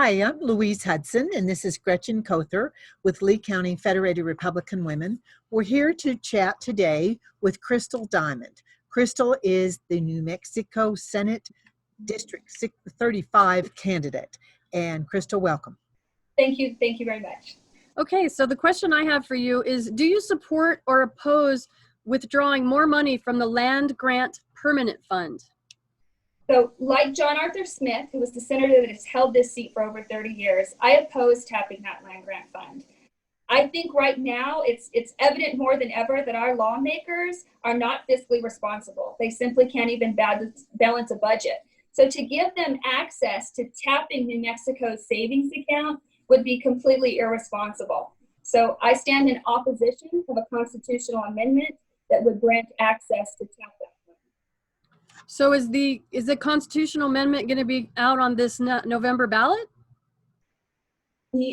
Hi, I'm Louise Hudson, and this is Gretchen Kother with Lee County Federated Republican Women. We're here to chat today with Crystal Diamond. Crystal is the New Mexico Senate District 35 candidate. And Crystal, welcome. Thank you. Thank you very much. Okay, so the question I have for you is, do you support or oppose withdrawing more money from the Land Grant Permanent Fund? So like John Arthur Smith, who was the senator that has held this seat for over 30 years, I oppose tapping that land grant fund. I think right now it's evident more than ever that our lawmakers are not fiscally responsible. They simply can't even balance a budget. So to give them access to tapping New Mexico's savings account would be completely irresponsible. So I stand in opposition of a constitutional amendment that would grant access to tap that. So is the constitutional amendment going to be out on this November ballot?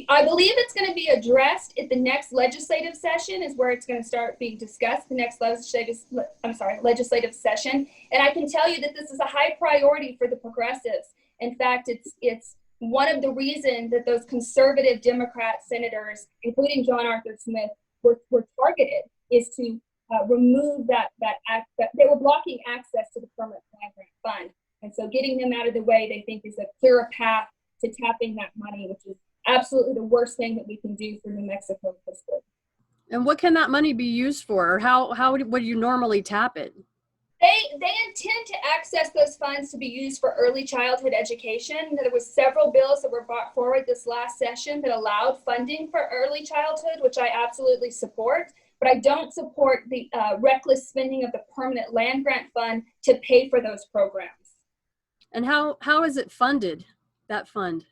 I believe it's going to be addressed at the next legislative session is where it's going to start being discussed, the next legislative session. And I can tell you that this is a high priority for the progressives. In fact, it's one of the reasons that those conservative Democrat senators, including John Arthur Smith, were targeted, is to remove that they were blocking access to the permanent land grant fund. And so getting them out of the way, they think, is a clearer path to tapping that money, which is absolutely the worst thing that we can do for New Mexico fiscally. And what can that money be used for? Or how would you normally tap it? They intend to access those funds to be used for early childhood education. There was several bills that were brought forward this last session that allowed funding for early childhood, which I absolutely support. But I don't support the reckless spending of the permanent land grant fund to pay for those programs. And how is it funded, that fund?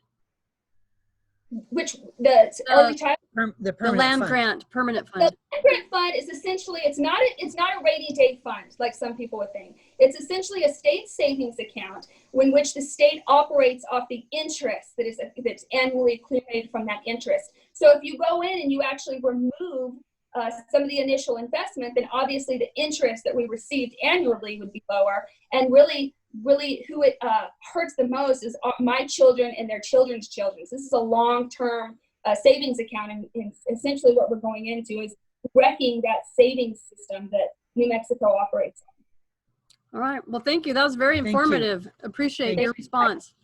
Which the early child the land grant permanent fund. The land grant fund is essentially it's not a rainy day fund like some people would think. It's essentially a state savings account in which the state operates off the interest that's annually accumulated from that interest. So if you go in and you actually remove some of the initial investment, then obviously the interest that we received annually would be lower. And really who it hurts the most is my children and their children's children. So this is a long-term savings account, and essentially what we're going into is wrecking that savings system that New Mexico operates on. All right. Well, thank you. That was very informative. Appreciate your response.